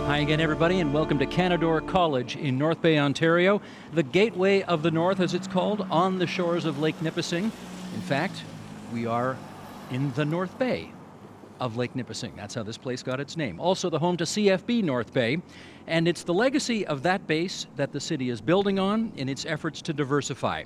Hi again, everybody, and welcome to Canadore College in North Bay, Ontario, the gateway of the North, as it's called, on the shores of Lake Nipissing. In fact, we are in the North Bay of Lake Nipissing. That's how this place got its name. Also the home to CFB North Bay, and it's the legacy of that base that the city is building on in its efforts to diversify.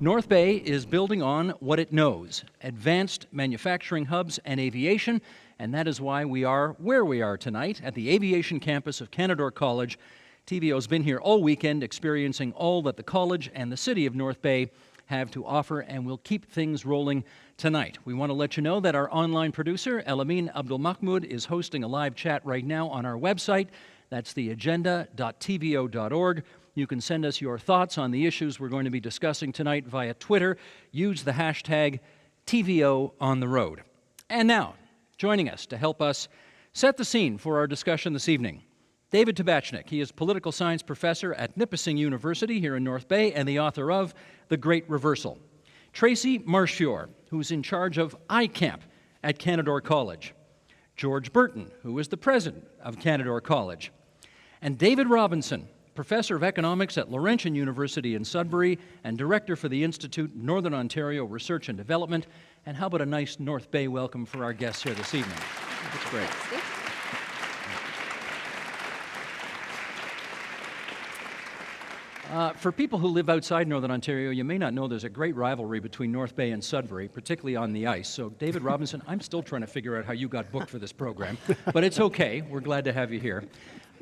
North Bay is building on what it knows, advanced manufacturing hubs and aviation, and that is why we are where we are tonight at the Aviation campus of Canadore College. TVO's been here all weekend experiencing all that the college and the city of North Bay have to offer, and we'll keep things rolling tonight. We want to let you know that our online producer, Elamin Abdul-Mahmoud, is hosting a live chat right now on our website. That's theagenda.tvo.org. You can send us your thoughts on the issues we're going to be discussing tonight via Twitter. Use the hashtag TVOOnTheRoad. And now, joining us to help us set the scene for our discussion this evening, David Tabachnikov. He is political science professor at Nipissing University here in North Bay and the author of The Great Reversal. Tracy Marshfiore, who's in charge of iCamp at Canadore College. George Burton, who is the president of Canadore College. And David Robinson, professor of economics at Laurentian University in Sudbury and director for the Institute Northern Ontario Research and Development. And how about a nice North Bay welcome for our guests here this evening? That's great. For people who live outside Northern Ontario, you may not know there's a great rivalry between North Bay and Sudbury, particularly on the ice. So, David Robinson, I'm still trying to figure out how you got booked for this program, but it's okay. We're glad to have you here.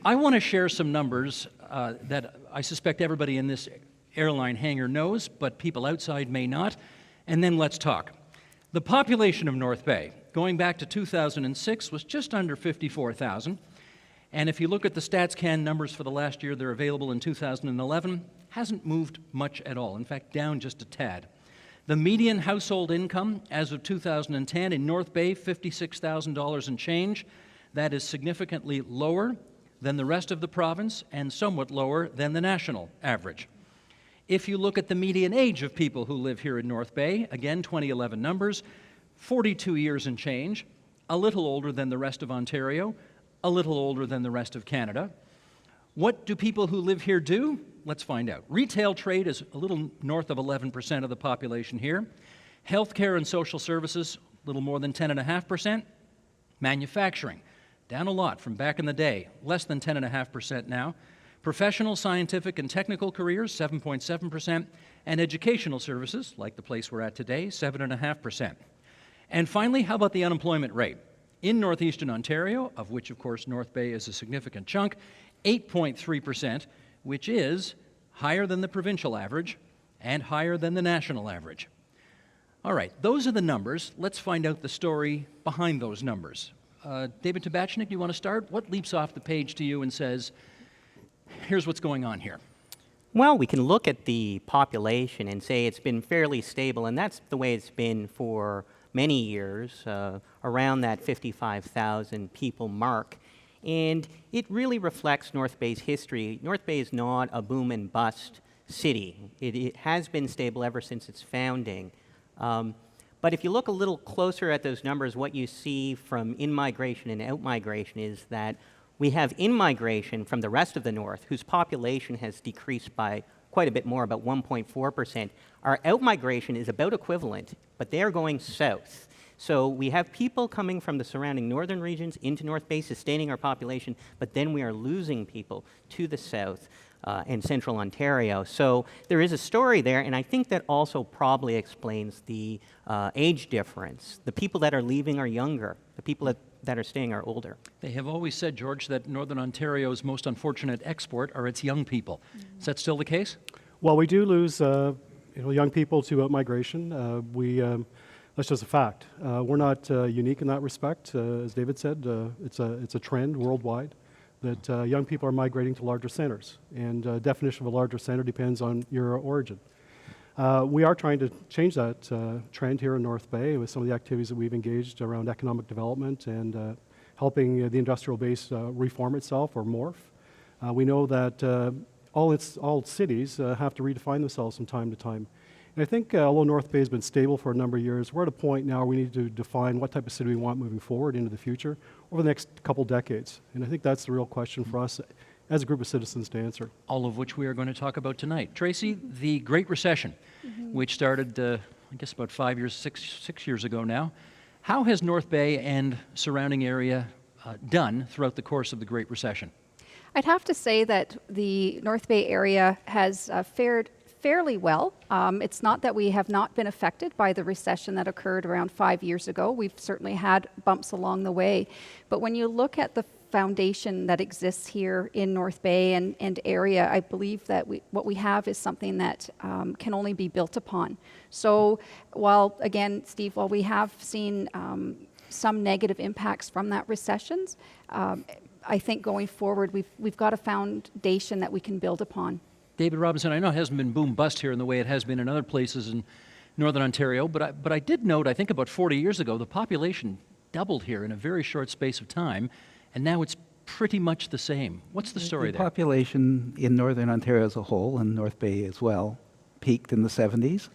I want to share some numbers that I suspect everybody in this airline hangar knows, but people outside may not, and then let's talk. The population of North Bay, going back to 2006, was just under 54,000. And if you look at the StatsCan numbers for the last year, they're available in 2011, hasn't moved much at all. In fact, down just a tad. The median household income as of 2010 in North Bay, $56,000 and change. That is significantly lower than the rest of the province and somewhat lower than the national average. If you look at the median age of people who live here in North Bay, again, 2011 numbers, 42 years and change, a little older than the rest of Ontario, a little older than the rest of Canada. What do people who live here do? Let's find out. Retail trade is a little north of 11% of the population here. Healthcare and social services, a little more than 10.5%. Manufacturing, down a lot from back in the day, less than 10.5% now. Professional, scientific, and technical careers, 7.7%. And educational services, like the place we're at today, 7.5%. And finally, how about the unemployment rate? In northeastern Ontario, of which, of course, North Bay is a significant chunk, 8.3%, which is higher than the provincial average and higher than the national average. All right, those are the numbers. Let's find out the story behind those numbers. David Tabachnikov, you want to start? What leaps off the page to you and says, here's what's going on here? Well, we can look at the population and say it's been fairly stable, and that's the way it's been for many years, around that 55,000 people mark. And it really reflects North Bay's history. North Bay is not a boom and bust city. It has been stable ever since its founding. But if you look a little closer at those numbers, what you see from in-migration and out-migration is that we have in-migration from the rest of the North, whose population has decreased by quite a bit more, about 1.4%. Our out-migration is about equivalent, but they are going south. So we have people coming from the surrounding northern regions into North Bay, sustaining our population, but then we are losing people to the south and central Ontario. So there is a story there, and I think that also probably explains the age difference. The people that are leaving are younger. The people that are staying are older. They have always said, George, that Northern Ontario's most unfortunate export are its young people. Is that still the case? Well, we do lose young people to out-migration. That's just a fact. We're not unique in that respect. As David said, it's a trend worldwide that young people are migrating to larger centers. And definition of a larger center depends on your origin. We are trying to change that trend here in North Bay with some of the activities that we've engaged around economic development and helping the industrial base reform itself or morph. We know that all cities have to redefine themselves from time to time. And I think although North Bay has been stable for a number of years, we're at a point now where we need to define what type of city we want moving forward into the future. over the next couple decades? And I think that's the real question for us as a group of citizens to answer. All of which we are going to talk about tonight. Tracy, the Great Recession, which started, I guess, about 6 years ago now. How has North Bay and surrounding area done throughout the course of the Great Recession? I'd have to say that the North Bay area has fared fairly well. It's not that we have not been affected by the recession that occurred around 5 years ago. We've certainly had bumps along the way. But when you look at the foundation that exists here in North Bay and area, I believe that what we have is something that can only be built upon. So while, again, Steve, while we have seen some negative impacts from that recessions, I think going forward we've got a foundation that we can build upon. David Robinson, I know it hasn't been boom-bust here in the way it has been in other places in Northern Ontario, but I did note, I think about 40 years ago, the population doubled here in a very short space of time, and now it's pretty much the same. What's the story The there? population in Northern Ontario as a whole, and North Bay as well, peaked in the 70s,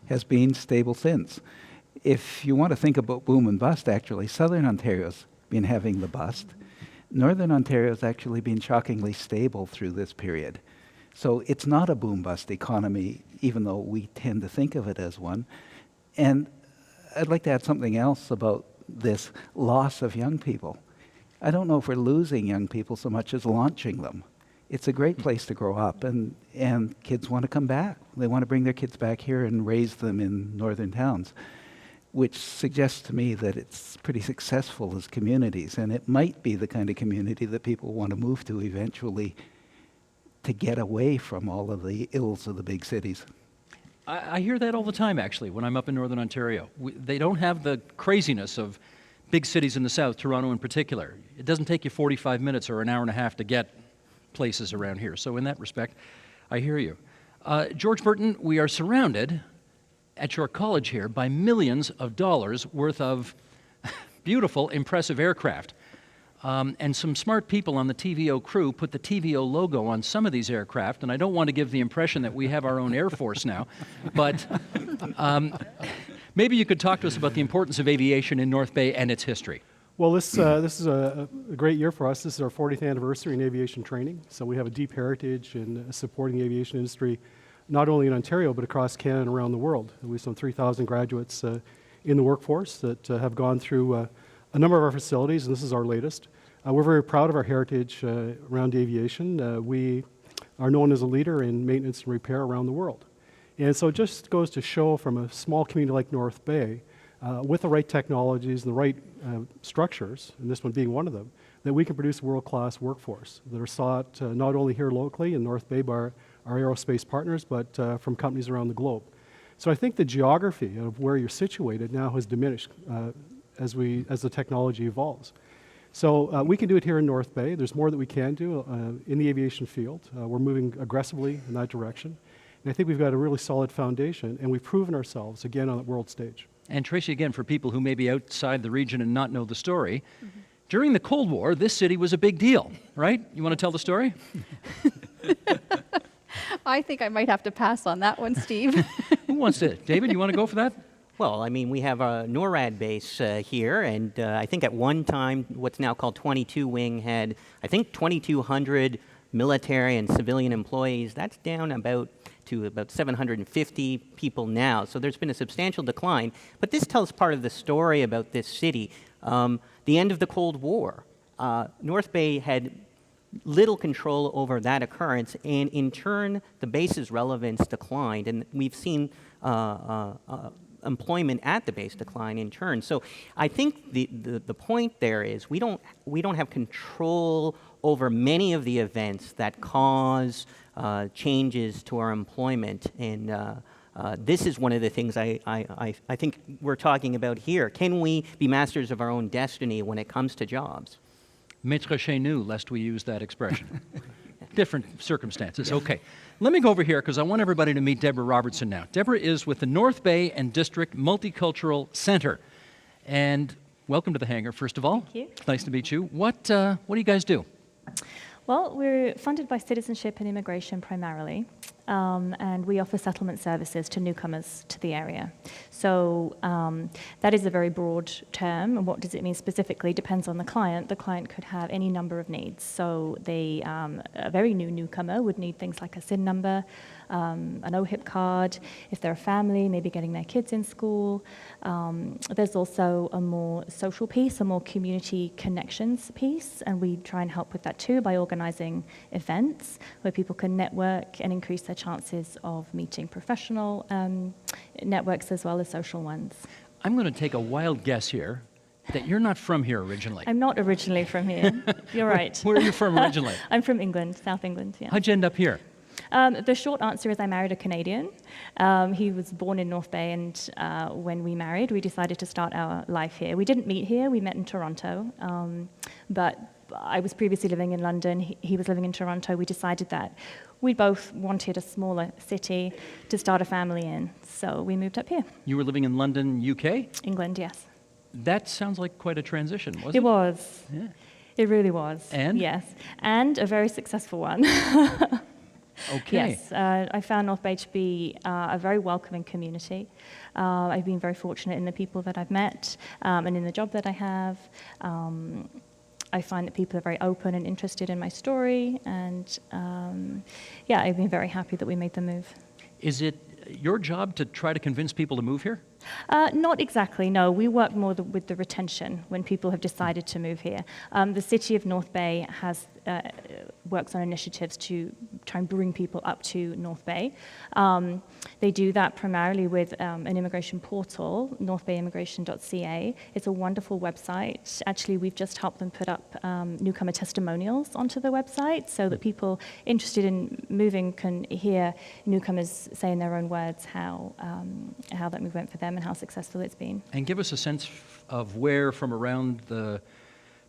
has been stable since. If you want to think about boom and bust, actually, Southern Ontario's been having the bust. Northern Ontario's actually been shockingly stable through this period. So it's not a boom-bust economy, even though we tend to think of it as one. And I'd like to add something else about this loss of young people. I don't know if we're losing young people so much as launching them. It's a great place to grow up, and kids want to come back. They want to bring their kids back here and raise them in northern towns, which suggests to me that it's pretty successful as communities, and it might be the kind of community that people want to move to eventually to get away from all of the ills of the big cities. I hear that all the time, actually, when I'm up in Northern Ontario. They don't have the craziness of big cities in the south, Toronto in particular. It doesn't take you 45 minutes or an hour and a half to get places around here. So in that respect, I hear you. George Burton, we are surrounded at your college here by millions of dollars worth of beautiful, impressive aircraft. And some smart people on the TVO crew put the TVO logo on some of these aircraft, and I don't want to give the impression that we have our own Air Force now, but maybe you could talk to us about the importance of aviation in North Bay and its history. Well, this is a great year for us. This is our 40th anniversary in aviation training, so we have a deep heritage in supporting the aviation industry, not only in Ontario, but across Canada and around the world. We have some 3,000 graduates in the workforce that have gone through a number of our facilities, and this is our latest. We're very proud of our heritage around aviation. We are known as a leader in maintenance and repair around the world. And so it just goes to show from a small community like North Bay, with the right technologies and the right structures, and this one being one of them, that we can produce a world-class workforce that are sought not only here locally in North Bay by our aerospace partners, but from companies around the globe. So I think the geography of where you're situated now has diminished as the technology evolves. So we can do it here in North Bay. There's more that we can do in the aviation field. We're moving aggressively in that direction. And I think we've got a really solid foundation, and we've proven ourselves again on the world stage. And Tracy, again, for people who may be outside the region and not know the story, during the Cold War, this city was a big deal, right? You want to tell the story? I think I might have to pass on that one, Steve. Who wants to? David, you want to go for that? Well, I mean, we have a NORAD base here, and I think at one time, what's now called 22 Wing had, I think, 2,200 military and civilian employees. That's down to about 750 people now. So there's been a substantial decline. But this tells part of the story about this city. The end of the Cold War. North Bay had little control over that occurrence, and in turn, the base's relevance declined, and we've seen employment at the base decline in turn. So I think the point there is we don't have control over many of the events that cause changes to our employment, and this is one of the things I think we're talking about here. Can we be masters of our own destiny when it comes to jobs? Maître chez nous, lest we use that expression. Different circumstances. Okay. Let me go over here because I want everybody to meet Deborah Robertson now. Deborah is with the North Bay and District Multicultural Center. And welcome to the hangar, first of all. Thank you. Nice to meet you. What do you guys do? Well, we're funded by Citizenship and Immigration primarily, and we offer settlement services to newcomers to the area. So that is a very broad term, and what does it mean specifically depends on the client. The client could have any number of needs. So a very new newcomer would need things like a SIN number, an OHIP card. If they're a family, maybe getting their kids in school. There's also a more social piece, a more community connections piece, and we try and help with that too by organizing events where people can network and increase their chances of meeting professional networks as well as social ones. I'm going to take a wild guess here that you're not from here originally. I'm not originally from here. You're right. Where are you from originally? I'm from England, South England, yeah. How'd you end up here? The short answer is I married a Canadian. He was born in North Bay, and when we married, we decided to start our life here. We didn't meet here, we met in Toronto, but I was previously living in London, he was living in Toronto. We decided that we both wanted a smaller city to start a family in, so we moved up here. You were living in London, UK? England, yes. That sounds like quite a transition, wasn't it? It was. Yeah. It really was. And? Yes, and a very successful one. Okay. Yes, I found North Bay to be a very welcoming community. I've been very fortunate in the people that I've met and in the job that I have. I find that people are very open and interested in my story, and yeah, I've been very happy that we made the move. Is it your job to try to convince people to move here? Not exactly, no. We work more with the retention when people have decided to move here. The city of North Bay has works on initiatives to try and bring people up to North Bay. They do that primarily with an immigration portal, northbayimmigration.ca. It's a wonderful website. Actually, we've just helped them put up newcomer testimonials onto the website so that people interested in moving can hear newcomers say in their own words how that move went for them and how successful it's been. And give us a sense of where from around the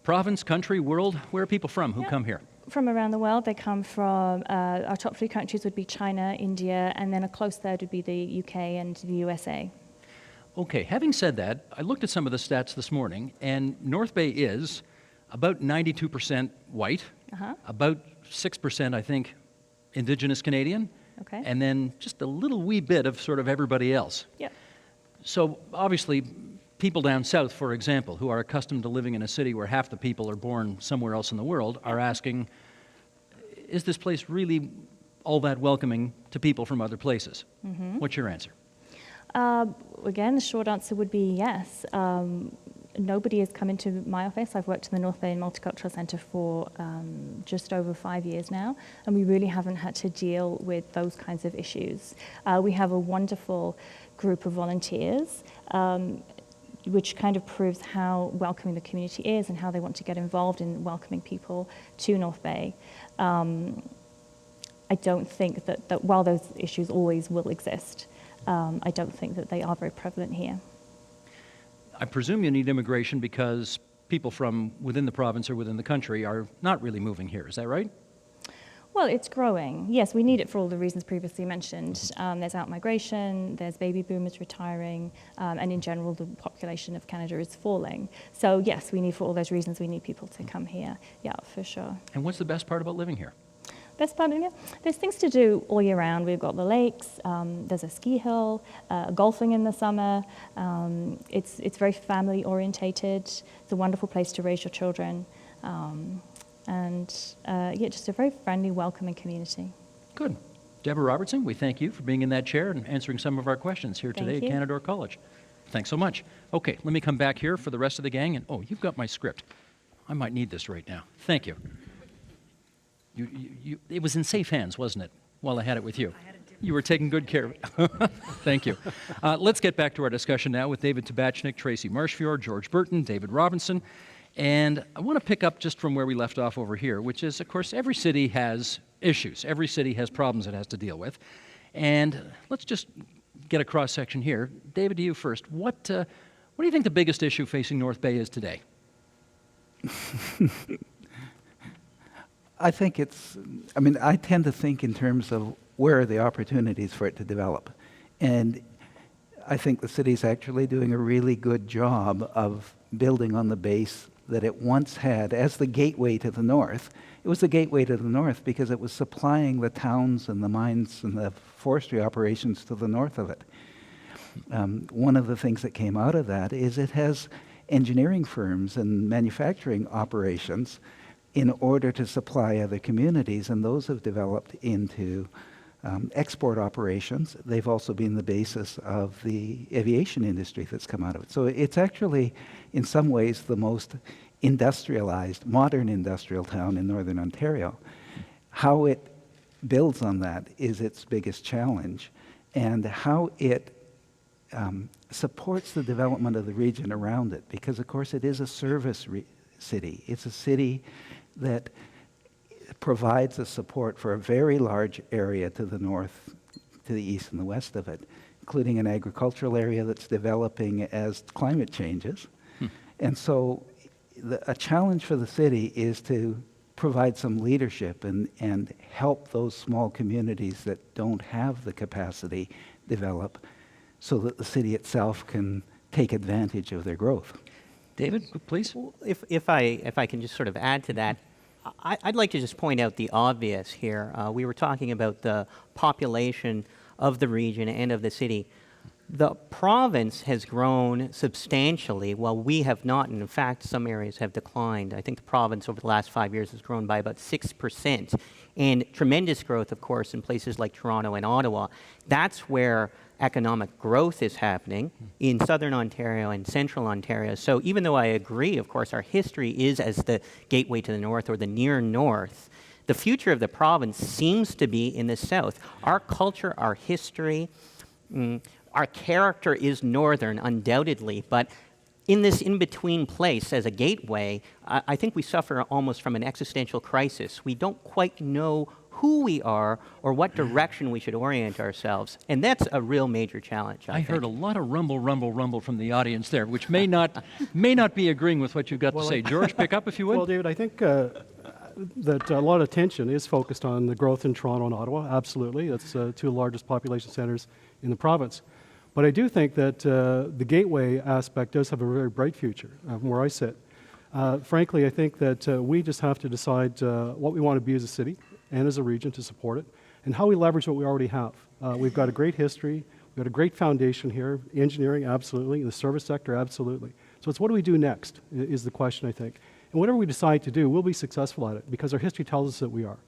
province, country, world, where are people from who come here? From around the world, they come from, our top 3 countries would be China, India, and then a close third would be the UK and the USA. Okay, having said that, I looked at some of the stats this morning, and North Bay is about 92% white, about 6%, I think, Indigenous Canadian, Okay. and then just a little wee bit of sort of everybody else. Yep. So obviously, people down south, for example, who are accustomed to living in a city where half the people are born somewhere else in the world, are asking, is this place really all that welcoming to people from other places? What's your answer? Again, the short answer would be yes. Nobody has come into my office. I've worked in the North Bay Multicultural Centre for just over 5 years now, and we really haven't had to deal with those kinds of issues. We have a wonderful group of volunteers, which kind of proves how welcoming the community is and how they want to get involved in welcoming people to North Bay. I don't think that while those issues always will exist, I don't think that they are very prevalent here. I presume you need immigration because people from within the province or within the country are not really moving here. Is that right? Well, it's growing. Yes, we need it for all the reasons previously mentioned. There's out-migration, there's baby boomers retiring, and in general, the population of Canada is falling. So yes, we need, for all those reasons, we need people to come here. Yeah, for sure. And what's the best part about living here? Best part of it, there's things to do all year round. We've got the lakes, there's a ski hill, golfing in the summer. It's very family orientated. It's a wonderful place to raise your children. Yeah, just a very friendly, welcoming community. Good. Deborah Robertson, we thank you for being in that chair and answering some of our questions here today at Thank you. Canadore College. Thanks so much. Okay, let me come back here for the rest of the gang. And oh, you've got my script. I might need this right now. Thank you. It was in safe hands, wasn't it, while I had it with you? You were taking good care of it. Thank you. Let's get back to our discussion now with David Tabachnik, Tracy Marshfjord, George Burton, David Robinson. And I want to pick up just from where we left off over here, which is, of course, every city has issues. Every city has problems it has to deal with. And let's just get a cross-section here. David, to you first. What do you think the biggest issue facing North Bay is today? I think I tend to think in terms of where are the opportunities for it to develop. And I think the city's actually doing a really good job of building on the base that it once had as the gateway to the north. It was the gateway to the north because it was supplying the towns and the mines and the forestry operations to the north of it. One of the things that came out of that is it has engineering firms and manufacturing operations in order to supply other communities, and those have developed into export operations. They've also been the basis of the aviation industry that's come out of it. So it's actually, in some ways, the most industrialized, modern industrial town in Northern Ontario. How it builds on that is its biggest challenge, and how it supports the development of the region around it, because of course it is a service city. It's a city that provides a support for a very large area to the north, to the east and the west of it, including an agricultural area that's developing as climate changes. And so a challenge for the city is to provide some leadership and help those small communities that don't have the capacity develop so that the city itself can take advantage of their growth. David, please. If I can just sort of add to that, I'd like to just point out the obvious here. We were talking about the population of the region and of the city. The province has grown substantially, while we have not, and in fact, some areas have declined. I think the province over the last 5 years has grown by about 6%, and tremendous growth, of course, in places like Toronto and Ottawa. That's where economic growth is happening in Southern Ontario and Central Ontario. So even though I agree, of course, our history is as the gateway to the north or the near north, the future of the province seems to be in the south. Our culture, our history, our character is northern, undoubtedly, but in this in-between place as a gateway, I think we suffer almost from an existential crisis. We don't quite know who we are or what direction we should orient ourselves, and that's a real major challenge, I think. heard a lot of rumble from the audience there, which may not be agreeing with what you've got to say. George, pick up if you would. Well, David, I think that a lot of attention is focused on the growth in Toronto and Ottawa. Absolutely. That's two of the largest population centers in the province. But I do think that the gateway aspect does have a very bright future from where I sit. Frankly, I think that we just have to decide what we want to be as a city and as a region to support it, and how we leverage what we already have. We've got a great history, we've got a great foundation here, engineering, absolutely, the service sector, absolutely. So it's what do we do next is the question, I think. And whatever we decide to do, we'll be successful at it, because our history tells us that we are.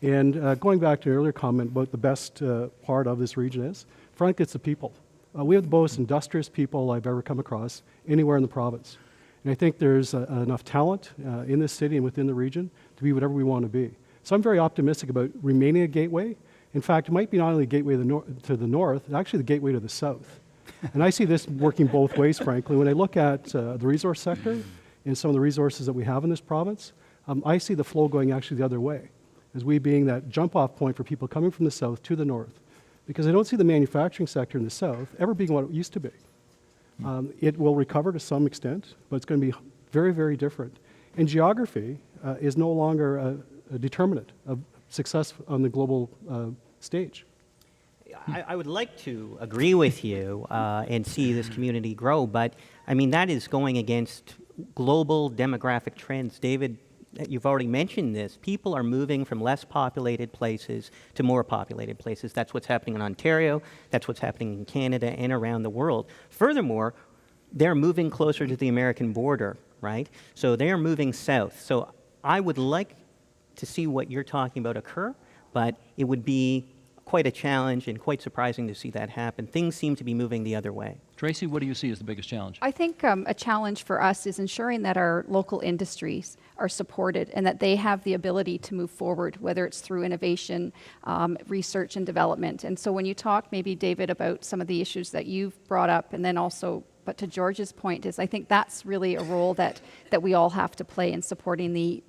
And going back to an earlier comment about the best part of this region is, frankly, it's the people. We have the most industrious people I've ever come across anywhere in the province. And I think there's enough talent in this city and within the region to be whatever we want to be. So I'm very optimistic about remaining a gateway. In fact, it might be not only a gateway to the north, it's actually the gateway to the south. And I see this working both ways, frankly. When I look at the resource sector and some of the resources that we have in this province, I see the flow going actually the other way, as we being that jump-off point for people coming from the south to the north. Because I don't see the manufacturing sector in the south ever being what it used to be. It will recover to some extent, but it's going to be very, very different. And geography is no longer a determinant of success on the global stage. I would like to agree with you and see this community grow, but I mean, that is going against global demographic trends. David, you've already mentioned this. People are moving from less populated places to more populated places. That's what's happening in Ontario. That's what's happening in Canada and around the world. Furthermore, they're moving closer to the American border, right? So they're moving south. So I would like to see what you're talking about occur, but it would be quite a challenge and quite surprising to see that happen. Things seem to be moving the other way. Tracy, what do you see as the biggest challenge? I think a challenge for us is ensuring that our local industries are supported and that they have the ability to move forward, whether it's through innovation, research and development. And so when you talk maybe, David, about some of the issues that you've brought up, and then also, but to George's point is, I think that's really a role that we all have to play in supporting the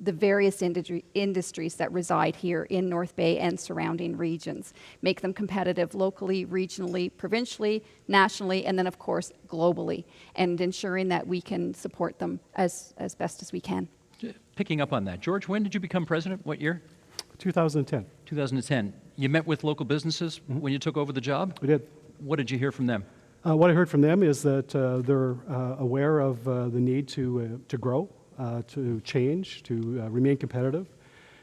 various industries that reside here in North Bay and surrounding regions. Make them competitive locally, regionally, provincially, nationally, and then of course globally, and ensuring that we can support them as best as we can. Picking up on that, George, when did you become president? What year? 2010. 2010. You met with local businesses when you took over the job? We did. What did you hear from them? What I heard from them is that they're aware of the need to grow, to change, to remain competitive.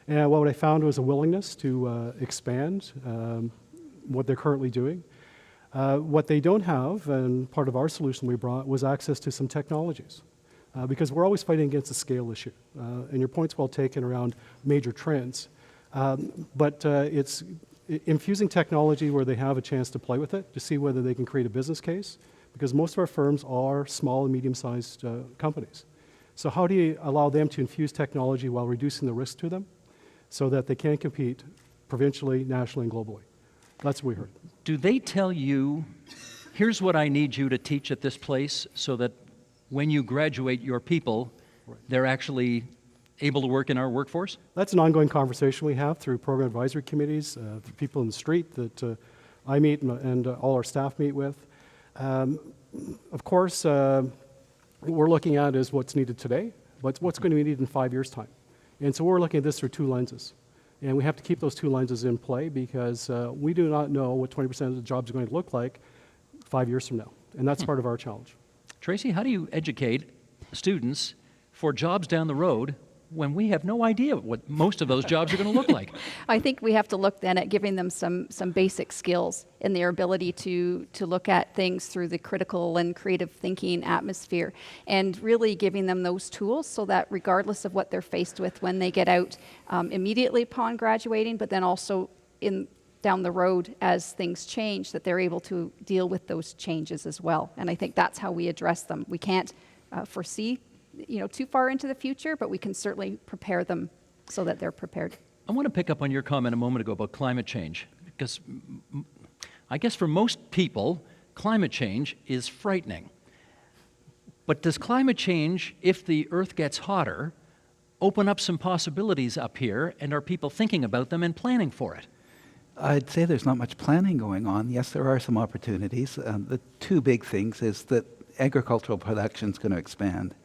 And what I found was a willingness to expand what they're currently doing. What they don't have, and part of our solution we brought, was access to some technologies. Because we're always fighting against the scale issue. And your point's well taken around major trends. But it's infusing technology where they have a chance to play with it, to see whether they can create a business case. Because most of our firms are small and medium-sized companies. So how do you allow them to infuse technology while reducing the risk to them so that they can compete provincially, nationally, and globally? That's what we heard. Do they tell you, here's what I need you to teach at this place so that when you graduate your people, they're actually able to work in our workforce? That's an ongoing conversation we have through program advisory committees, through people in the street that I meet and all our staff meet with. Of course, what we're looking at is what's needed today, but what's going to be needed in 5 years' time. And so we're looking at this through two lenses. And we have to keep those two lenses in play because we do not know what 20% of the jobs are going to look like 5 years from now. And that's part of our challenge. Tracy, how do you educate students for jobs down the road when we have no idea what most of those jobs are going to look like? I think we have to look then at giving them some basic skills in their ability to look at things through the critical and creative thinking atmosphere, and really giving them those tools so that regardless of what they're faced with when they get out immediately upon graduating, but then also down the road as things change, that they're able to deal with those changes as well. And I think that's how we address them. We can't foresee too far into the future, but we can certainly prepare them so that they're prepared. I want to pick up on your comment a moment ago about climate change, because I guess for most people, climate change is frightening. But does climate change, if the Earth gets hotter, open up some possibilities up here, and are people thinking about them and planning for it? I'd say there's not much planning going on. Yes, there are some opportunities. The two big things is that agricultural production is going to expand.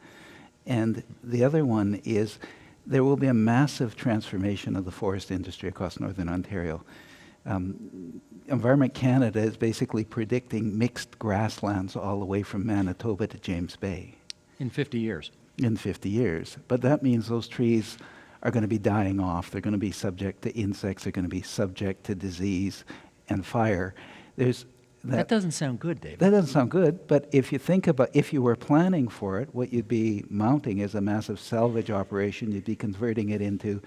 And the other one is there will be a massive transformation of the forest industry across Northern Ontario. Environment Canada is basically predicting mixed grasslands all the way from Manitoba to James Bay. In 50 years. In 50 years. But that means those trees are going to be dying off. They're going to be subject to insects. They're going to be subject to disease and fire. That doesn't sound good, David. That doesn't sound good, but if you think about, if you were planning for it, what you'd be mounting is a massive salvage operation. You'd be converting it into,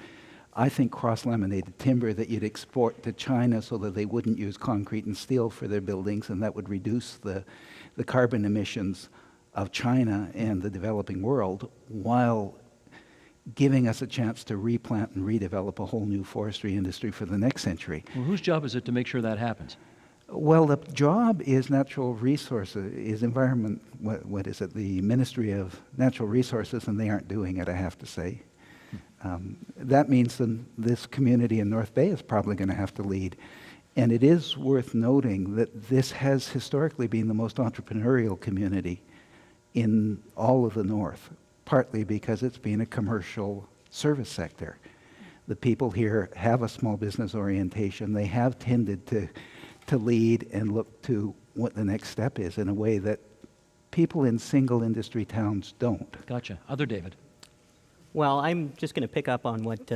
I think, cross-laminated timber that you'd export to China so that they wouldn't use concrete and steel for their buildings, and that would reduce the carbon emissions of China and the developing world while giving us a chance to replant and redevelop a whole new forestry industry for the next century. Well, whose job is it to make sure that happens? Well, the job is natural resources, is environment, what is it, the Ministry of Natural Resources, and they aren't doing it, I have to say. That means then this community in North Bay is probably going to have to lead. And it is worth noting that this has historically been the most entrepreneurial community in all of the North, partly because it's been a commercial service sector. The people here have a small business orientation. They have tended to lead and look to what the next step is in a way that people in single industry towns don't. Gotcha. Other David. Well, I'm just going to pick up on what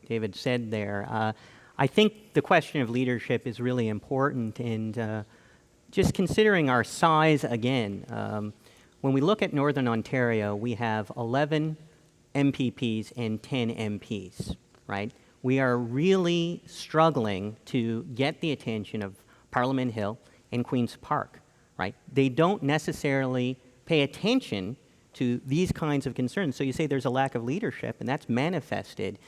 David said there. I think the question of leadership is really important, and just considering our size again, when we look at Northern Ontario, we have 11 MPPs and 10 MPs, right? We are really struggling to get the attention of Parliament Hill and Queen's Park, right? They don't necessarily pay attention to these kinds of concerns. So you say there's a lack of leadership, and that's manifested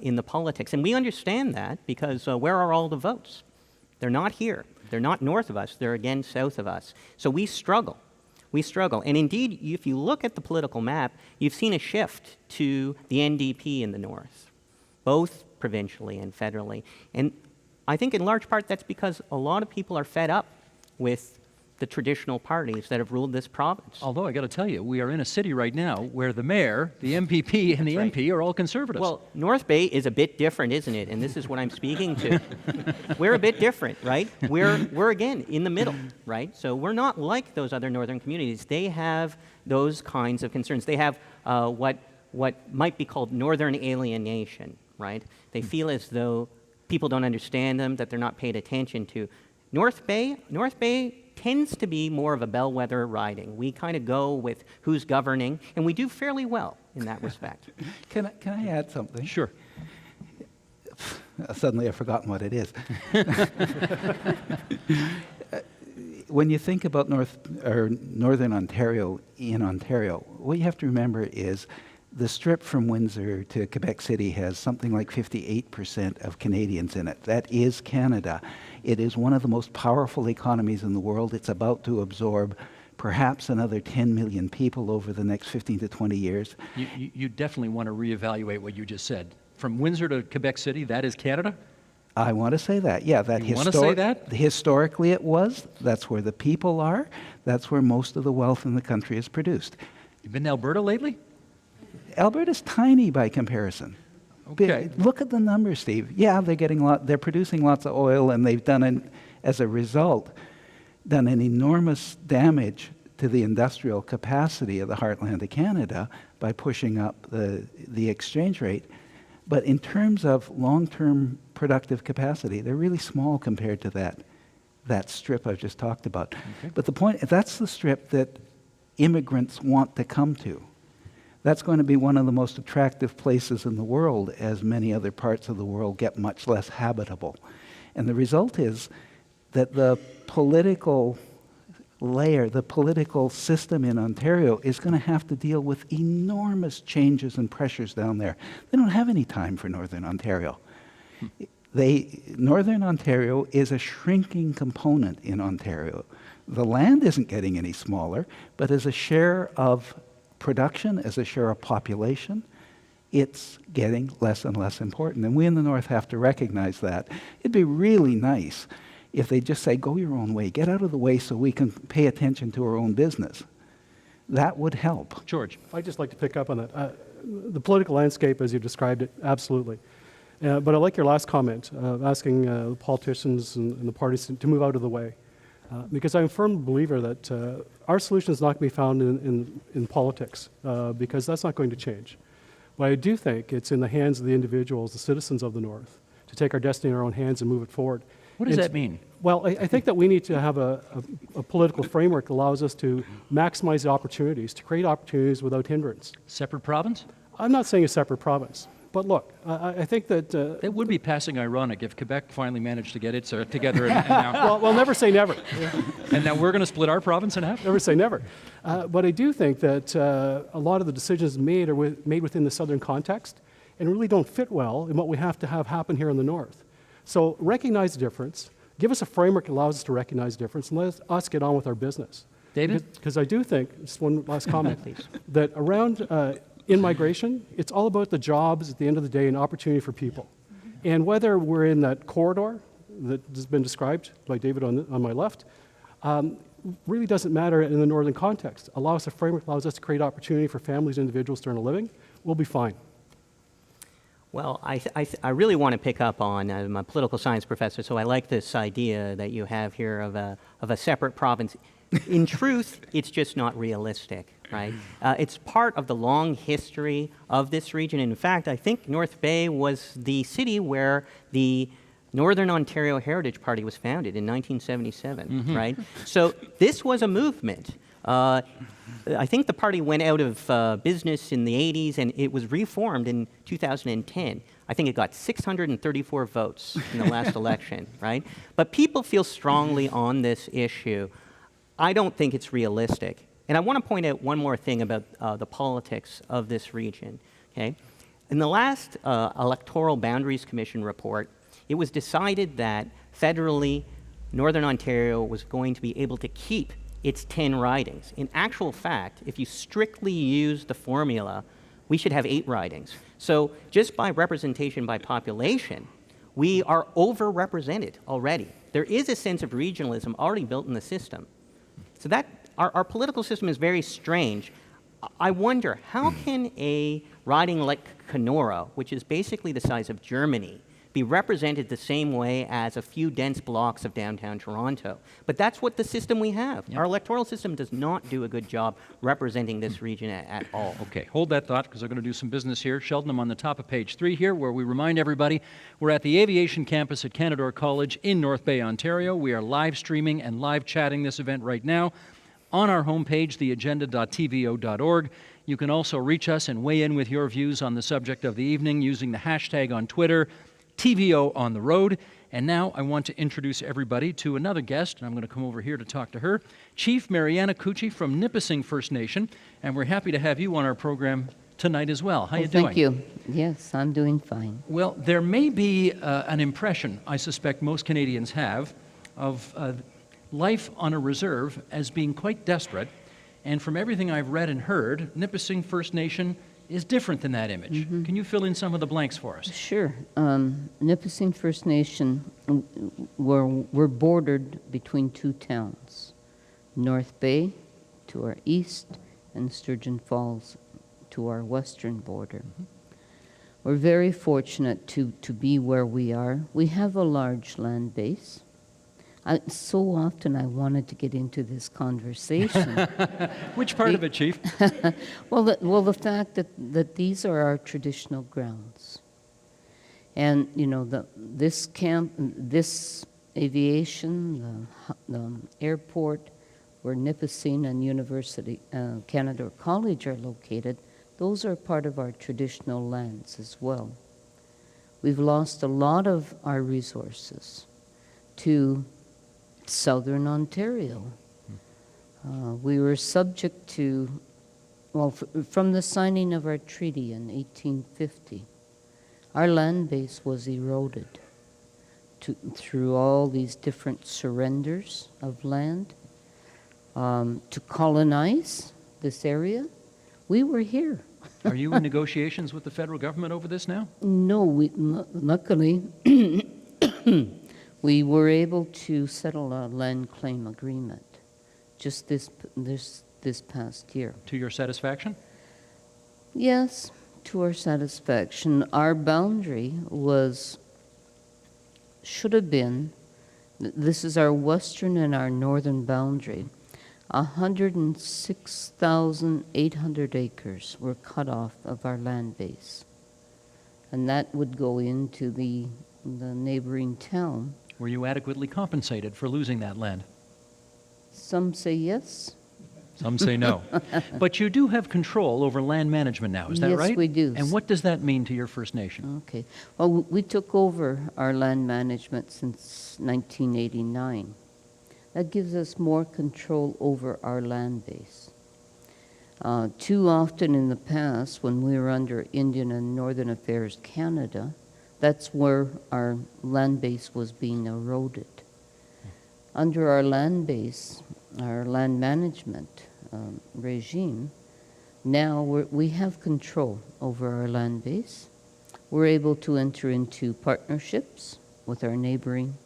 in the politics. And we understand that because where are all the votes? They're not here. They're not north of us. They're again south of us. So we struggle. We struggle. And indeed, if you look at the political map, you've seen a shift to the NDP in the north, both provincially and federally. And I think in large part that's because a lot of people are fed up with the traditional parties that have ruled this province. Although I got to tell you, we are in a city right now where the mayor, the MPP, and the That's right. MP are all conservatives. Well, North Bay is a bit different, isn't it? And this is what I'm speaking to. We're a bit different, right? We're again in the middle, right? So we're not like those other northern communities. They have those kinds of concerns. They have what might be called northern alienation, right? They feel as though people don't understand them, that they're not paid attention to. North Bay tends to be more of a bellwether riding. We kind of go with who's governing, and we do fairly well in that respect. Can I add something? sure. Suddenly I've forgotten what it is. When you think about Northern Ontario in Ontario, what you have to remember is the strip from Windsor to Quebec City has something like 58% of Canadians in it. That is Canada. It is one of the most powerful economies in the world. It's about to absorb perhaps another 10 million people over the next 15 to 20 years. You definitely want to reevaluate what you just said. From Windsor to Quebec City, that is Canada? I want to say that. Yeah, that You wanna say that? Historically it was. That's where the people are. That's where most of the wealth in the country is produced. You've been to Alberta lately? Alberta's tiny by comparison. Okay. Look at the numbers, Steve. Yeah, they're producing lots of oil, and they've as a result, done an enormous damage to the industrial capacity of the heartland of Canada by pushing up the exchange rate. But in terms of long-term productive capacity, they're really small compared to that strip I've just talked about. Okay. But the point, that's the strip that immigrants want to come to. That's going to be one of the most attractive places in the world as many other parts of the world get much less habitable. And the result is that the political layer, the political system in Ontario is going to have to deal with enormous changes and pressures down there. They don't have any time for Northern Ontario. Northern Ontario is a shrinking component in Ontario. The land isn't getting any smaller, but as a share of production, as a share of population, it's getting less and less important. And we in the North have to recognize that. It'd be really nice if they just say, go your own way, get out of the way so we can pay attention to our own business. That would help. George. I'd just like to pick up on that. The political landscape, as you described it, absolutely. But I like your last comment, asking the politicians and the parties to move out of the way. Because I'm a firm believer that our solution is not going to be found in politics, because that's not going to change. But I do think it's in the hands of the individuals, the citizens of the North, to take our destiny in our own hands and move it forward. What does that mean? Well, I think that we need to have a political framework that allows us to maximize the opportunities, to create opportunities without hindrance. Separate province? I'm not saying a separate province, but look, I think that... It would be passing ironic if Quebec finally managed to get it together and now, well, never say never. and now we're going to split our province in half? Never say never. But I do think that a lot of the decisions made are made within the southern context and really don't fit well in what we have to have happen here in the North. So recognize the difference, give us a framework that allows us to recognize the difference, and let us get on with our business. David? Because I do think, just one last comment, that around in-migration, it's all about the jobs at the end of the day and opportunity for people. And whether we're in that corridor that has been described by David on my left, really doesn't matter in the northern context. Allow us a framework that allows us to create opportunity for families and individuals to earn a living. We'll be fine. Well, I really want to pick up on, I'm a political science professor, so I like this idea that you have here of a separate province. In truth, it's just not realistic, right? It's part of the long history of this region. In fact, I think North Bay was the city where the Northern Ontario Heritage Party was founded in 1977, right? So this was a movement. I think the party went out of business in the 80s, and it was reformed in 2010. I think it got 634 votes in the last election, right? But people feel strongly on this issue. I don't think it's realistic. And I want to point out one more thing about the politics of this region, okay? In the last Electoral Boundaries Commission report, it was decided that federally, Northern Ontario was going to be able to keep its 10 ridings. In actual fact, if you strictly use the formula, we should have 8 ridings. So just by representation by population, we are overrepresented already. There is a sense of regionalism already built in the system. So that our political system is very strange. I wonder, how can a riding like Canora, which is basically the size of Germany, be represented the same way as a few dense blocks of downtown Toronto? But that's what the system we have. Yep. Our electoral system does not do a good job representing this region at all. Okay, hold that thought because I'm going to do some business here. Sheldon, I'm on the top of page 3 here where we remind everybody we're at the Aviation campus at Canadore College in North Bay, Ontario. We are live streaming and live chatting this event right now on our homepage, theagenda.tvo.org. You can also reach us and weigh in with your views on the subject of the evening using the hashtag on Twitter, TVO on the road. And now I want to introduce everybody to another guest, and I'm going to come over here to talk to her, Chief Mariana Cucci from Nipissing First Nation, and we're happy to have you on our program tonight as well. How you doing? Thank you. Yes, I'm doing fine. Well, there may be an impression, I suspect most Canadians have, of life on a reserve as being quite desperate, and from everything I've read and heard, Nipissing First Nation is different than that image. Can you fill in some of the blanks for us? Sure. Nipissing First Nation, we're bordered between two towns, North Bay to our east and Sturgeon Falls to our western border. We're very fortunate to be where we are. We have a large land base. So often I wanted to get into this conversation. Which part of it, Chief? Well, the fact that these are our traditional grounds. And, you know, this camp, this aviation, the airport where Nipissing and University, Canadore College are located, those are part of our traditional lands as well. We've lost a lot of our resources to Southern Ontario. We were subject to, well, from the signing of our treaty in 1850, our land base was eroded through all these different surrenders of land to colonize this area. We were here. Are you in negotiations with the federal government over this now? No, luckily, we were able to settle a land claim agreement just this past year. To your satisfaction? Yes, to our satisfaction. Our boundary should have been, this is our western and our northern boundary, 106,800 acres were cut off of our land base. And that would go into the neighboring town. Were you adequately compensated for losing that land? Some say yes. Some say no. But you do have control over land management now, is that Yes, right? we do. And what does that mean to your First Nation? Okay. Well, we took over our land management since 1989. That gives us more control over our land base. Too often in the past, when we were under Indian and Northern Affairs Canada, that's where our land base was being eroded. Under our land base, our land management regime, now we have control over our land base. We're able to enter into partnerships with our neighboring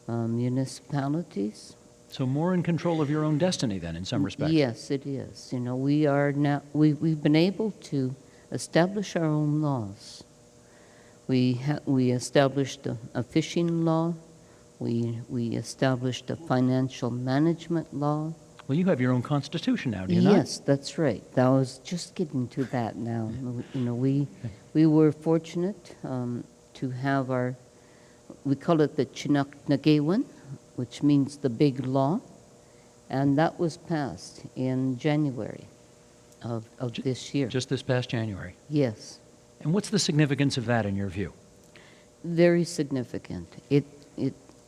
municipalities. So more in control of your own destiny then, in some respects? Yes, it is. You know, we are now, we've been able to establish our own laws. We established a fishing law. We established a financial management law. Well, you have your own constitution now, do you not? Yes, that's right. I was just getting to that now. You know, we were fortunate to have we call it the Chinook Nagawan, which means the big law, and that was passed in January of this year. Just this past January. Yes. And what's the significance of that in your view? Very significant. It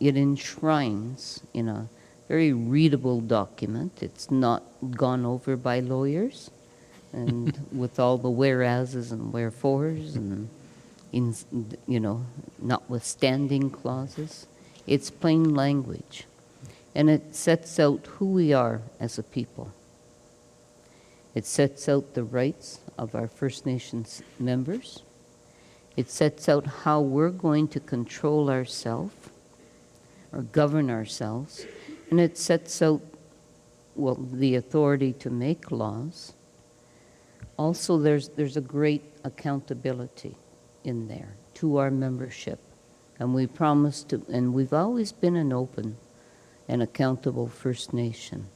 enshrines in a very readable document. It's not gone over by lawyers, and with all the whereases and wherefores and notwithstanding clauses. It's plain language, and it sets out who we are as a people. It sets out the rights of our First Nations members. It sets out how we're going to control ourselves or govern ourselves, and it sets out well, the authority to make laws. Also, there's a great accountability in there to our membership. And we promise to, and we've always been an open and accountable First Nation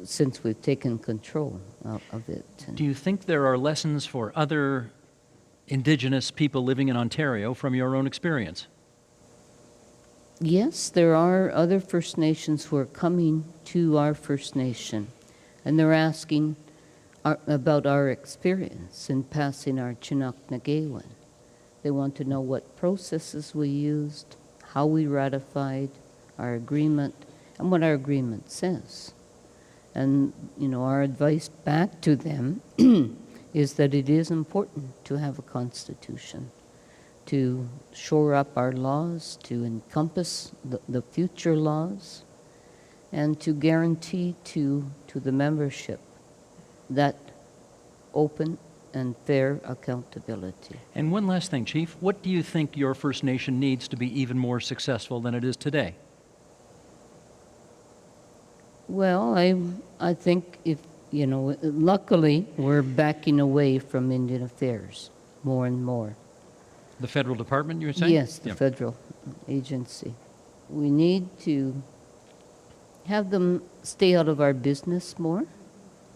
since we've taken control of it. Do you think there are lessons for other Indigenous people living in Ontario from your own experience? Yes, there are other First Nations who are coming to our First Nation, and they're asking about our experience in passing our Chinook Nagaywan. They want to know what processes we used, how we ratified our agreement, and what our agreement says. And, you know, our advice back to them is that it is important to have a constitution, to shore up our laws, to encompass the future laws, and to guarantee to the membership that open and fair accountability. And one last thing, Chief. What do you think your First Nation needs to be even more successful than it is today? Well, I think if, you know, luckily we're backing away from Indian Affairs more and more. The federal department, you were saying? Yes, the Yeah. federal agency. We need to have them stay out of our business more.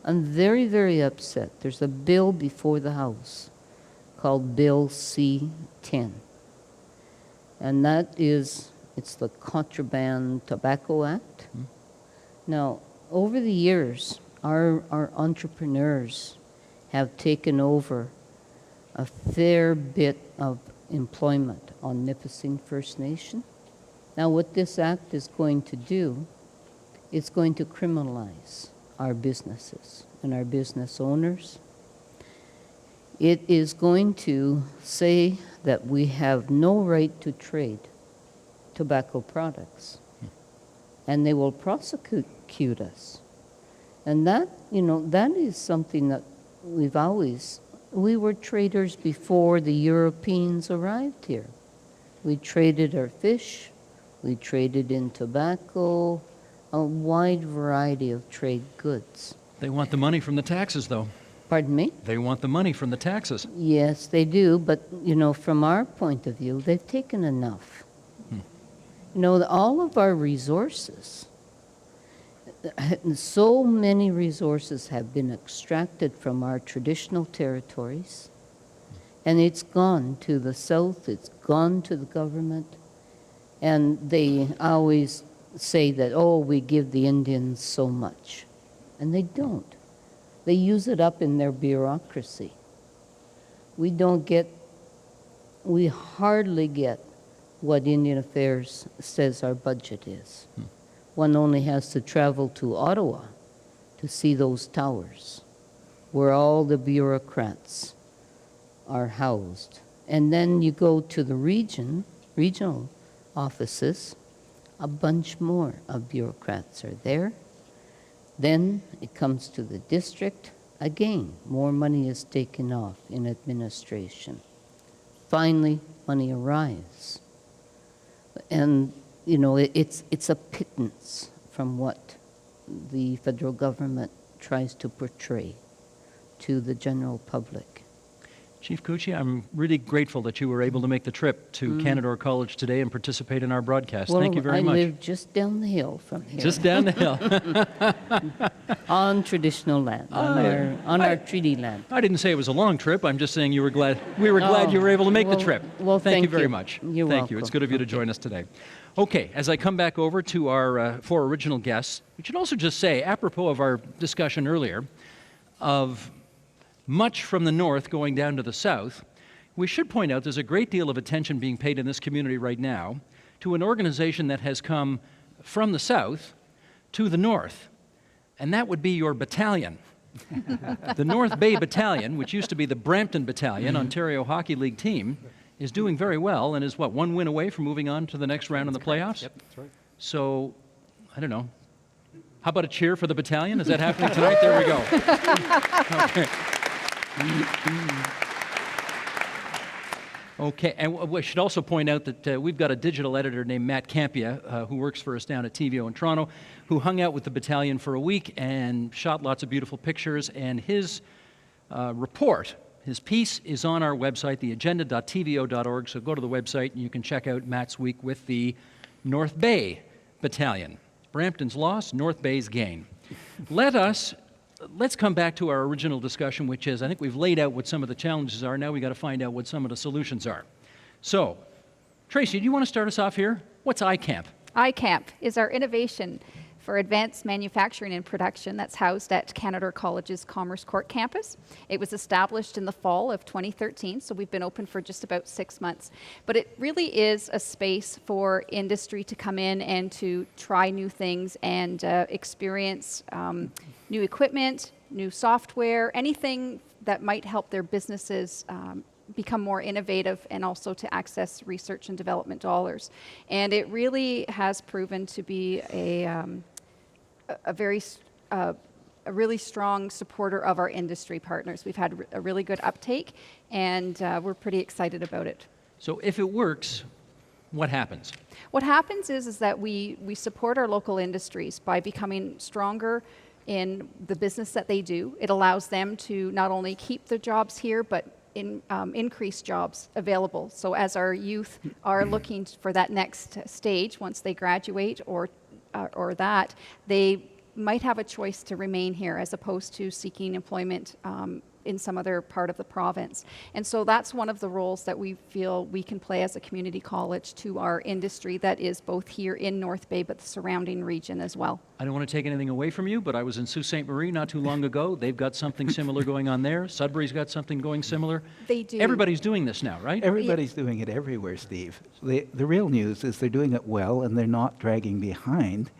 I'm very, very upset. There's a bill before the House called Bill C-10. And that is, it's the Contraband Tobacco Act. Mm. Now, over the years, our entrepreneurs have taken over a fair bit of employment on Nipissing First Nation. Now, what this act is going to do, it's going to criminalize our businesses and our business owners. It is going to say that we have no right to trade tobacco products, and they will prosecute us. And that, you know, that is something that we were traders before the Europeans arrived here. We traded our fish, we traded in tobacco, a wide variety of trade goods. They want the money from the taxes, though. Pardon me? They want the money from the taxes. Yes, they do, but, you know, from our point of view, they've taken enough. You know, all of our resources, so many resources have been extracted from our traditional territories, and it's gone to the south, it's gone to the government, and they always say that, oh, we give the Indians so much. And they don't. They use it up in their bureaucracy. We hardly get what Indian Affairs says our budget is. One only has to travel to Ottawa to see those towers where all the bureaucrats are housed. And then you go to the regional offices, a bunch more of bureaucrats are there. Then it comes to the district. Again, more money is taken off in administration. Finally, money arrives. And, you know, it's a pittance from what the federal government tries to portray to the general public. Chief Cucci, I'm really grateful that you were able to make the trip to Canadore College today and participate in our broadcast. Well, Thank you very I much. live just down the hill from here. Just down the hill. On traditional land, on our treaty land. I didn't say it was a long trip. I'm just saying we were glad you were able to make the trip. Well, thank you thank very you. much. You're Thank you. It's welcome. good of you to join us today. Okay, as I come back over to our four original guests, we should also just say, apropos of our discussion earlier, of much from the north going down to the south, we should point out there's a great deal of attention being paid in this community right now to an organization that has come from the south to the north, and that would be your battalion. The North Bay Battalion, which used to be the Brampton Battalion, Ontario Hockey League team, is doing very well and is, one win away from moving on to the next round in the playoffs? Yep, that's right. So, I don't know. How about a cheer for the battalion? Is that happening tonight? There we go. Okay. Okay, and we should also point out that we've got a digital editor named Matt Campia, who works for us down at TVO in Toronto, who hung out with the battalion for a week and shot lots of beautiful pictures, and his report, his piece, is on our website, theagenda.tvo.org, so go to the website and you can check out Matt's week with the North Bay Battalion. Brampton's loss, North Bay's gain. Let's come back to our original discussion, which is, I think we've laid out what some of the challenges are. Now we've got to find out what some of the solutions are. So, Tracy, do you want to start us off here? What's iCamp? iCamp is our innovation for advanced manufacturing and production that's housed at Canadore College's Commerce Court campus. It was established in the fall of 2013, so we've been open for just about 6 months. But it really is a space for industry to come in and to try new things and experience new equipment, new software, anything that might help their businesses become more innovative and also to access research and development dollars. And it really has proven to be a really strong supporter of our industry partners. We've had a really good uptake, and we're pretty excited about it. So if it works, what happens? What happens is that we support our local industries by becoming stronger in the business that they do. It allows them to not only keep their jobs here, but increase jobs available. So as our youth are looking for that next stage, once they graduate or that, they might have a choice to remain here as opposed to seeking employment in some other part of the province. And so that's one of the roles that we feel we can play as a community college to our industry that is both here in North Bay but the surrounding region as well. I don't want to take anything away from you, but I was in Sault Ste. Marie not too long ago. They've got something similar going on there. Sudbury's got something going similar. They do. Everybody's doing this now, right? Everybody's doing it everywhere, Steve. The real news is they're doing it well and they're not dragging behind.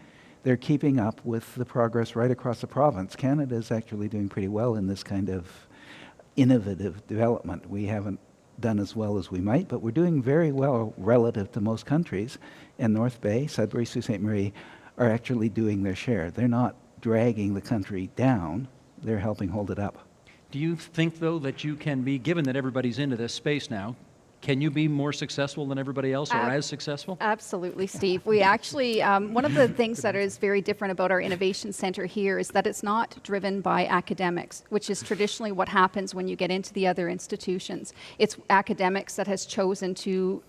They're keeping up with the progress right across the province. Canada is actually doing pretty well in this kind of innovative development. We haven't done as well as we might, but we're doing very well relative to most countries. And North Bay, Sudbury, Sault Ste. Marie are actually doing their share. They're not dragging the country down. They're helping hold it up. Do you think, though, that you can be, given that everybody's into this space now, can you be more successful than everybody else or as successful? Absolutely, Steve. We actually, one of the things that is very different about our Innovation Center here is that it's not driven by academics, which is traditionally what happens when you get into the other institutions. It's academics that has chosen to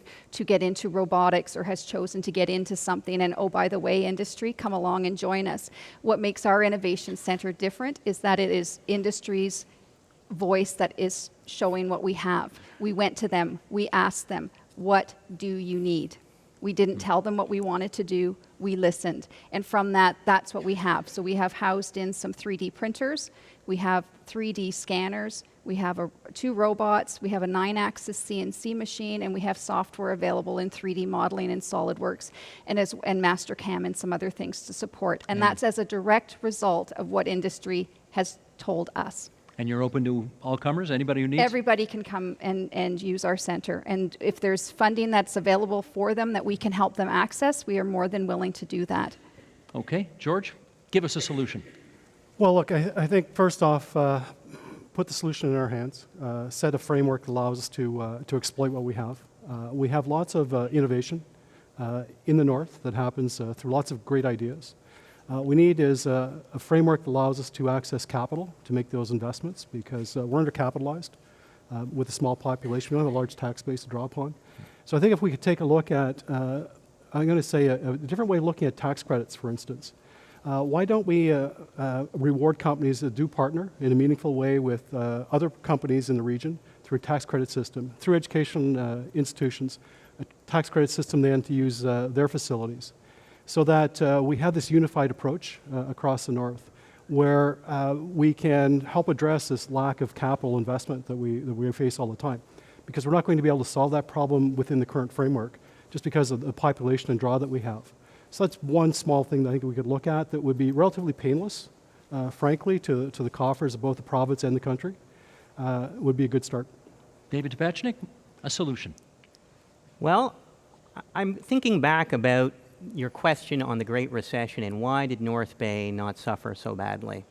get into robotics or has chosen to get into something, and oh, by the way, industry, come along and join us. What makes our Innovation Center different is that it is industry's voice that is showing what we have. We went to them, we asked them, what do you need? We didn't tell them what we wanted to do, we listened. And from that, that's what we have. So we have housed in some 3D printers, we have 3D scanners, we have 2 robots, we have a 9-axis CNC machine, and we have software available in 3D modeling and SolidWorks and Mastercam and some other things to support. And that's as a direct result of what industry has told us. And you're open to all comers, anybody who needs? Everybody can come and use our center. And if there's funding that's available for them that we can help them access, we are more than willing to do that. Okay, George, give us a solution. Well, look, I think first off, put the solution in our hands, set a framework that allows us to exploit what we have. We have lots of innovation in the north that happens through lots of great ideas. We need is a framework that allows us to access capital to make those investments because we're undercapitalized with a small population. We don't have a large tax base to draw upon. So I think if we could take a look at, I'm going to say a different way of looking at tax credits, for instance. Why don't we reward companies that do partner in a meaningful way with other companies in the region through a tax credit system, through education institutions, a tax credit system then to use their facilities, so that we have this unified approach across the north where we can help address this lack of capital investment that we face all the time. Because we're not going to be able to solve that problem within the current framework just because of the population and draw that we have. So that's one small thing that I think we could look at that would be relatively painless, frankly, to the coffers of both the province and the country. Would be a good start. David Tabachnik, a solution. Well, I'm thinking back about your question on the Great Recession and why did North Bay not suffer so badly.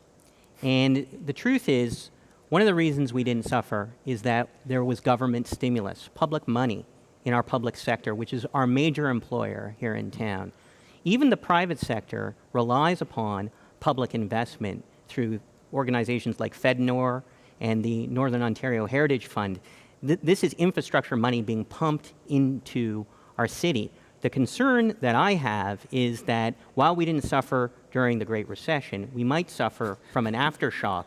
And the truth is, One of the reasons we didn't suffer is that there was government stimulus, public money in our public sector, which is our major employer here in town. Even the private sector relies upon public investment through organizations like FedNor and the Northern Ontario Heritage Fund. This is infrastructure money being pumped into our city. The concern that I have is that while we didn't suffer during the Great Recession, we might suffer from an aftershock.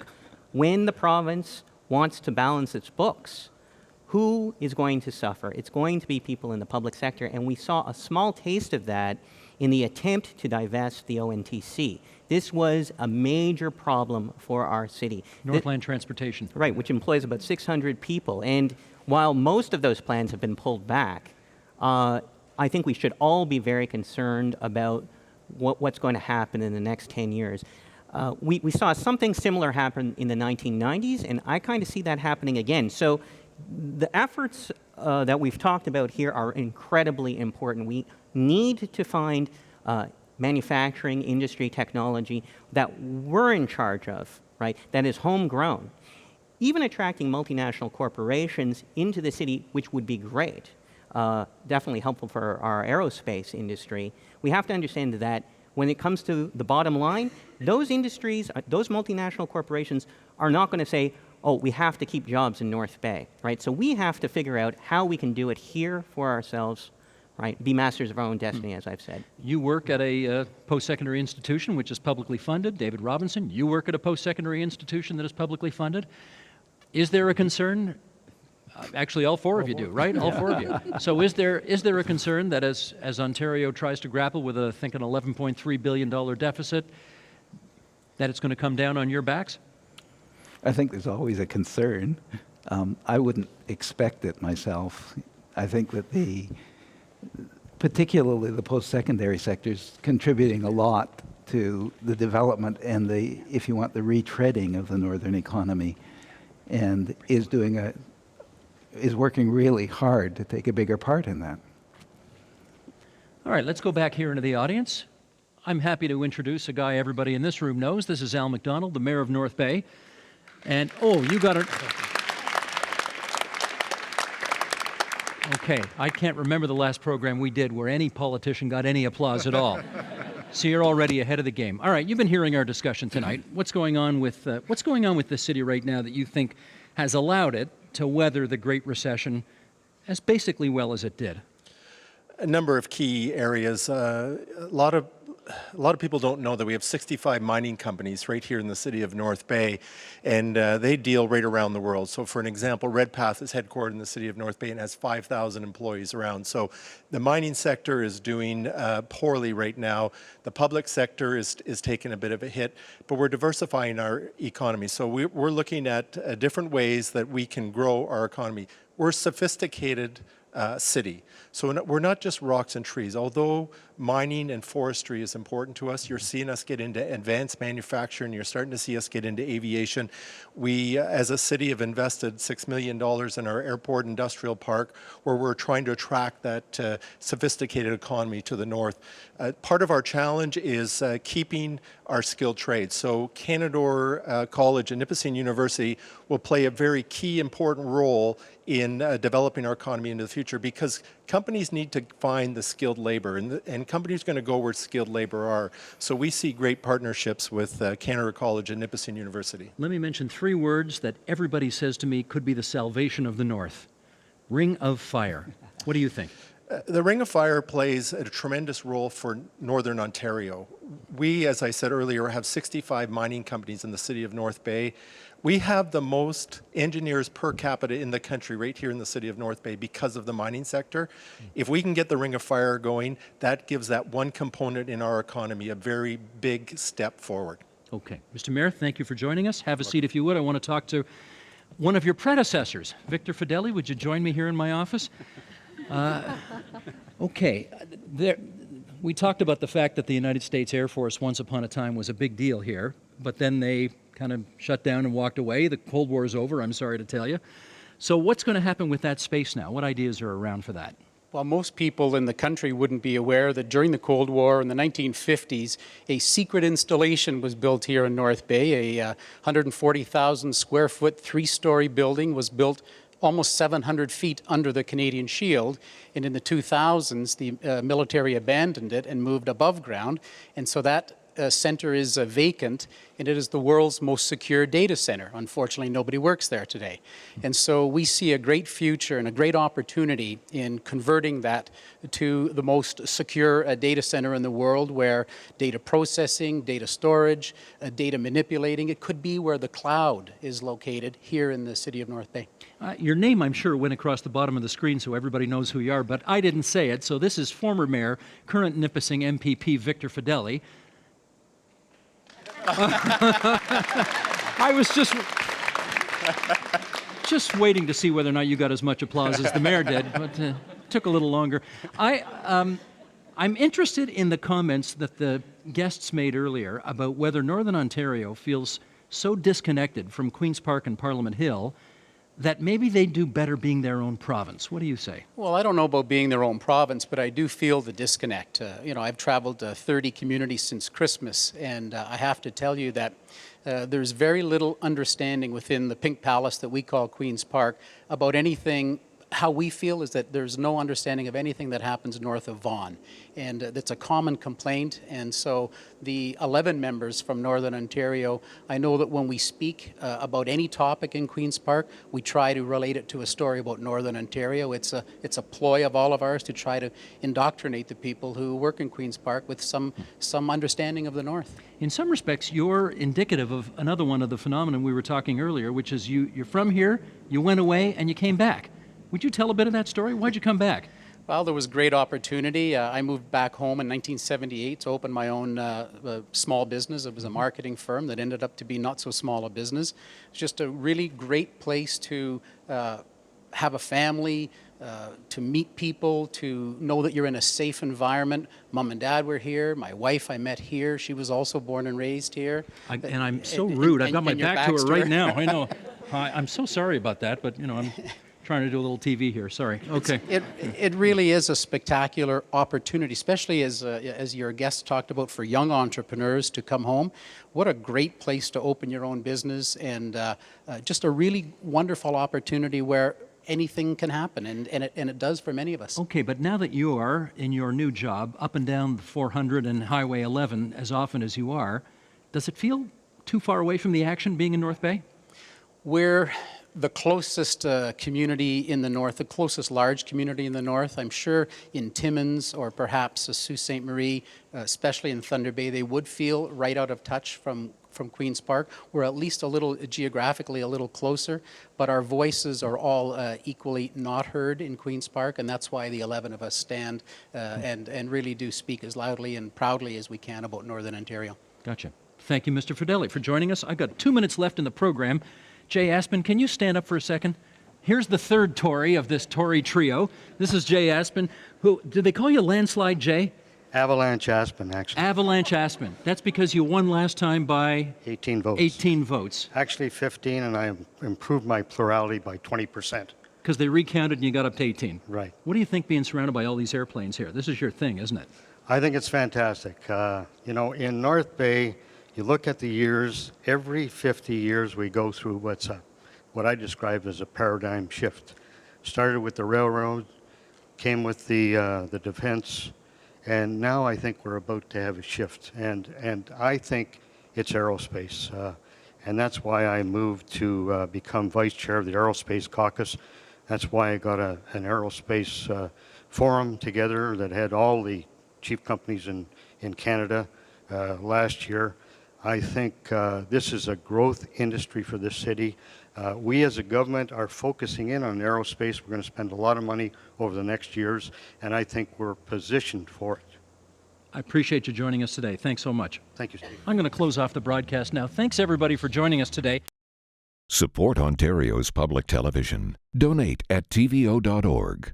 When the province wants to balance its books, who is going to suffer? It's going to be people in the public sector, and we saw a small taste of that in the attempt to divest the ONTC. This was a major problem for our city. Northland Transportation. Right, which employs about 600 people. And while most of those plans have been pulled back, I think we should all be very concerned about what's going to happen in the next 10 years. We saw something similar happen in the 1990s, and I kind of see that happening again. So the efforts that we've talked about here are incredibly important. We need to find manufacturing, industry, technology that we're in charge of, right, that is homegrown. Even attracting multinational corporations into the city, which would be great, definitely helpful for our aerospace industry. We have to understand that when it comes to the bottom line, those industries, those multinational corporations are not going to say, oh, we have to keep jobs in North Bay, right? So we have to figure out how we can do it here for ourselves, right? Be masters of our own destiny, as I've said. You work at a post-secondary institution which is publicly funded. David Robinson, you work at a post-secondary institution that is publicly funded. Is there a concern? Actually, all four of you do, right? All four of you. So is there a concern that as Ontario tries to grapple with, I think, an $11.3 billion deficit, that it's going to come down on your backs? I think there's always a concern. I wouldn't expect it myself. I think that particularly the post-secondary sector is contributing a lot to the development and if you want, the retreading of the northern economy, and is working really hard to take a bigger part in that. All right, let's go back here into the audience. I'm happy to introduce a guy everybody in this room knows. This is Al McDonald, the mayor of North Bay. And, oh, you got it. Okay, I can't remember the last program we did where any politician got any applause at all. So you're already ahead of the game. All right, you've been hearing our discussion tonight. What's going on with the city right now that you think has allowed it to weather the Great Recession as basically well as it did? A number of key areas. A lot of people don't know that we have 65 mining companies right here in the city of North Bay, and they deal right around the world. So for an example, Redpath is headquartered in the city of North Bay and has 5,000 employees around. So the mining sector is doing poorly right now. The public sector is taking a bit of a hit, but we're diversifying our economy. So we're looking at different ways that we can grow our economy. We're a sophisticated city. So we're not just rocks and trees. Although mining and forestry is important to us, you're seeing us get into advanced manufacturing, you're starting to see us get into aviation. We, as a city, have invested $6 million in our airport industrial park, where we're trying to attract that sophisticated economy to the north. Part of our challenge is keeping our skilled trades. So Canadore College and Nipissing University will play a very key, important role in developing our economy into the future, because companies need to find the skilled labor, and companies are going to go where skilled labor are. So we see great partnerships with Canadore College and Nipissing University. Let me mention 3 words that everybody says to me could be the salvation of the North. Ring of Fire. What do you think? The Ring of Fire plays a tremendous role for Northern Ontario. We, as I said earlier, have 65 mining companies in the city of North Bay. We have the most engineers per capita in the country right here in the city of North Bay because of the mining sector. If we can get the Ring of Fire going, that gives that one component in our economy a very big step forward. Okay. Mr. Mayor, thank you for joining us. Have a seat if you would. I want to talk to one of your predecessors, Victor Fedeli. Would you join me here in my office? Okay. We talked about the fact that the United States Air Force once upon a time was a big deal here, but then they kind of shut down and walked away. The Cold War is over, I'm sorry to tell you. So what's going to happen with that space now? What ideas are around for that? Well, most people in the country wouldn't be aware that during the Cold War in the 1950s, a secret installation was built here in North Bay. A 140,000 square foot, 3-story building was built almost 700 feet under the Canadian Shield. And in the 2000s, the military abandoned it and moved above ground. And so that center is vacant, and it is the world's most secure data center. Unfortunately, nobody works there today. And so we see a great future and a great opportunity in converting that to the most secure data center in the world, where data processing, data storage, data manipulating, it could be where the cloud is located here in the city of North Bay. Your name, I'm sure, went across the bottom of the screen so everybody knows who you are, but I didn't say it. So this is former Mayor, current Nipissing MPP Victor Fedeli. I was just waiting to see whether or not you got as much applause as the mayor did, but took a little longer. I'm interested in the comments that the guests made earlier about whether Northern Ontario feels so disconnected from Queen's Park and Parliament Hill that maybe they do better being their own province. What do you say? Well, I don't know about being their own province, but I do feel the disconnect. I've traveled 30 communities since Christmas, and I have to tell you that there's very little understanding within the Pink Palace that we call Queen's Park about anything. How we feel is that there's no understanding of anything that happens north of Vaughan, and that's a common complaint. And so the 11 members from Northern Ontario, I know that when we speak about any topic in Queen's Park, we try to relate it to a story about Northern Ontario. It's a ploy of all of ours to try to indoctrinate the people who work in Queen's Park with some understanding of the North. In some respects, you're indicative of another one of the phenomenon we were talking earlier, which is you're from here, you went away, and you came back. Would you tell a bit of that story? Why'd you come back? Well, there was great opportunity. I moved back home in 1978 to open my own small business. It was a marketing firm that ended up to be not so small a business. It's just a really great place to have a family, to meet people, to know that you're in a safe environment. Mom and Dad were here. My wife I met here. She was also born and raised here. And I'm so rude. I've got my back to her right now. I know. I'm so sorry about that, but I'm trying to do a little TV here. Sorry. Okay. It really is a spectacular opportunity, especially as your guest talked about, for young entrepreneurs to come home. What a great place to open your own business, and just a really wonderful opportunity where anything can happen, and it does for many of us. Okay, but now that you are in your new job, up and down the 400 and Highway 11 as often as you are, does it feel too far away from the action being in North Bay? We're the closest community in the north, the closest large community in the north. I'm sure in Timmins or perhaps Sault Ste. Marie, especially in Thunder Bay, they would feel right out of touch from Queen's Park. We're at least a little geographically a little closer, but our voices are all equally not heard in Queen's Park, and that's why the 11 of us stand and really do speak as loudly and proudly as we can about Northern Ontario. Gotcha. Thank you, Mr. Fedeli, for joining us. I've got 2 minutes left in the program. Jay Aspen, can you stand up for a second? Here's the third Tory of this Tory trio. This is Jay Aspen. Who, did they call you Landslide Jay? Avalanche Aspen, actually. Avalanche Aspen. That's because you won last time by 18 votes. 18 votes. Actually 15, and I improved my plurality by 20%. Because they recounted and you got up to 18. Right. What do you think being surrounded by all these airplanes here? This is your thing, isn't it? I think it's fantastic. In North Bay, you look at the years, every 50 years we go through what I describe as a paradigm shift. Started with the railroad, came with the defense, and now I think we're about to have a shift. And I think it's aerospace. And that's why I moved to become vice chair of the Aerospace Caucus. That's why I got an aerospace forum together that had all the chief companies in Canada last year. I think this is a growth industry for this city. We as a government are focusing in on aerospace. We're going to spend a lot of money over the next years, and I think we're positioned for it. I appreciate you joining us today. Thanks so much. Thank you, Steve. I'm going to close off the broadcast now. Thanks, everybody, for joining us today. Support Ontario's public television. Donate at tvo.org.